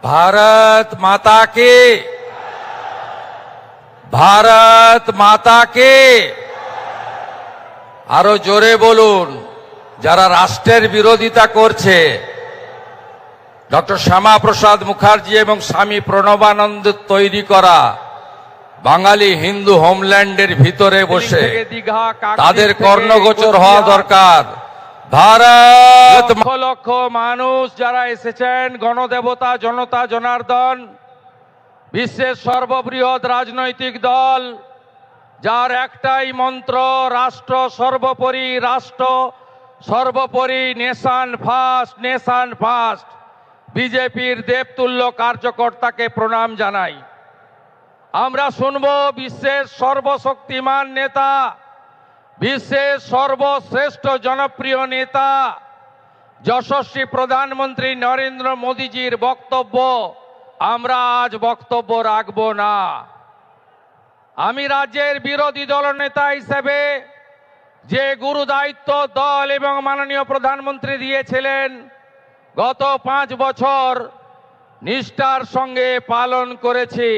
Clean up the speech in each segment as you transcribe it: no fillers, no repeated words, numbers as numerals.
भारत माता की, भारत माता की। আরো জোরে বলুন। যারা রাষ্ট্রের বিরোধিতা করছে, ডক্টর শ্যামাপ্রসাদ মুখার্জি এবং স্বামী প্রণবানন্দের তৈরি করা বাঙালি হিন্দু হোমল্যান্ডের ভিতরে বসে তাদের কর্ণগোচর হওয়া দরকার। ভারত লক্ষ লক্ষ মানুষ যারা এসেছেন, গণদেবতা জনতা জনার্দন, বিশ্বের সর্ববৃহৎ রাজনৈতিক দল, যার একটাই মন্ত্র রাষ্ট্র সর্বোপরি, রাষ্ট্র সর্বোপরি, নেশন ফার্স্ট, নেশন ফার্স্ট। বিজেপির দেবতুল্য কার্যকর্তাকে প্রণাম জানাই। আমরা শুনব বিশ্বের সর্বশক্তিমান নেতা, বিশ্বের সর্বশ্রেষ্ঠ জনপ্রিয় নেতা, যশস্বী প্রধানমন্ত্রী নরেন্দ্র মোদীজির বক্তব্য। আমরা আজ বক্তব্য রাখব না। আমি রাজ্যের বিরোধী দলনেতা হিসেবে যে গুরু দায়িত্ব দল এবং মাননীয় প্রধানমন্ত্রী দিয়েছিলেন, গত 5 বছর নিষ্ঠার সঙ্গে পালন করেছি।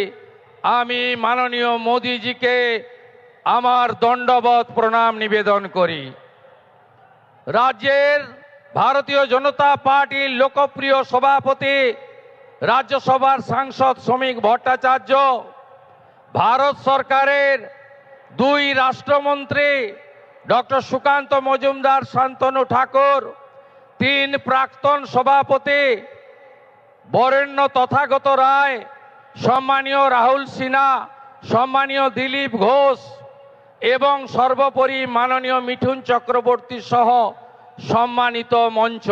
আমি মাননীয় মোদীজিকে আমার দণ্ডবত প্রণাম নিবেদন করি। রাজ্যের ভারতীয় জনতা পার্টির লোকপ্রিয় সভাপতি, রাজ্যসভার সাংসদ শ্রমিক ভট্টাচার্য, ভারত সরকারের 2 রাষ্ট্রমন্ত্রী ডক্টর সুকান্ত মজুমদার, শান্তনু ঠাকুর, 3 প্রাক্তন সভাপতি বরেণ্য তথাগত রায়, সম্মানীয় রাহুল সিনহা, সম্মানীয় দিলীপ ঘোষ এবং সর্বোপরি মাননীয় মিঠুন চক্রবর্তী সহ সম্মানিত মঞ্চ।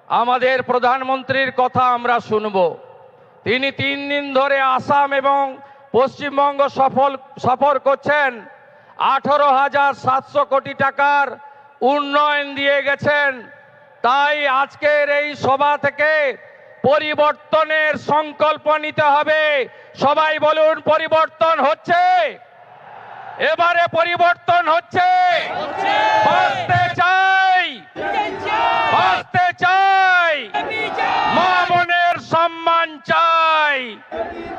আমাদের প্রধানমন্ত্রীর কথা আমরা শুনব। তিনি 3 দিন ধরে আসাম এবং পশ্চিমবঙ্গ সফর করছেন। 18,700 কোটি টাকার উন্নয়ন দিয়ে গেছেন। তাই আজকের এই সভা থেকে পরিবর্তনের সংকল্প নিতে হবে। সবাই বলুন, পরিবর্তন হচ্ছে, এবারে পরিবর্তন হচ্ছে। বাঁচতে চাই, বাঁচতে চাই, মা বোনের সম্মান চাই,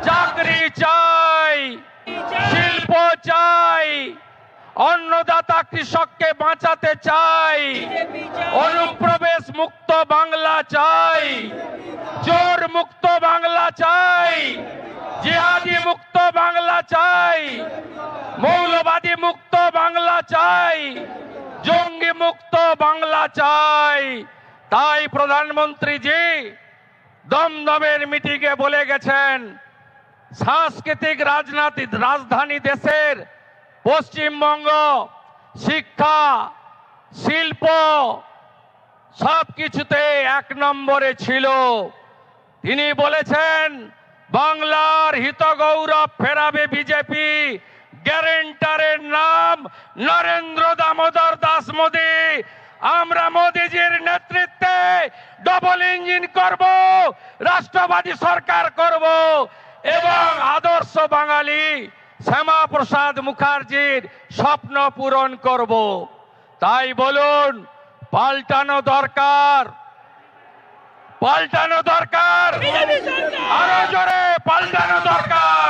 চাকরি চাই, শিল্প চাই, অন্নদাতা কৃষককে বাঁচাতে চাই, অনুপ্রবেশ মুক্ত বাংলা চাই, চোর মুক্ত বাংলা চাই, জিহাদি মুক্ত বাংলা চাই, মৌলবাদী মুক্ত বাংলা চাই, জঙ্গি মুক্ত বাংলা চাই। তাই প্রধানমন্ত্রীজি দমদমের মিটিংয়ে বলে গেছেন, সাংস্কৃতিক রাজধানী দেশের পশ্চিমবঙ্গ শিক্ষা, শিল্প সবকিছুতে 1 নম্বরে ছিল। তিনি বলেছেন, বাংলার হিত গৌরব ফেরাবে বিজেপি। গ্যারেন্টারের নাম নরেন্দ্র দামোদর দাস মোদী। আমরা মোদীজির নেতৃত্বে ডবল ইঞ্জিন করব, রাষ্ট্রবাদী সরকার করব এবং আদর্শ বাঙালি শ্যামাপ্রসাদ মুখার্জির স্বপ্ন পূরণ করব। তাই বলুন, পাল্টানো দরকার, পাল্টানো দরকার, আরো জোরে পাল্টানো দরকার,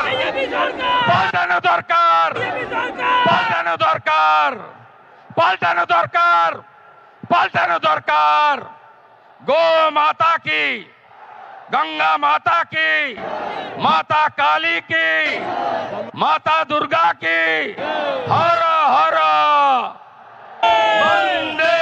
পাল্টানো দরকার, পাল্টানো দরকার, পাল্টানো দরকার, পাল্টানো দরকার। গো মাতা কি, गंगा माता की, माता काली की, माता दुर्गा की, हर हर वंदे।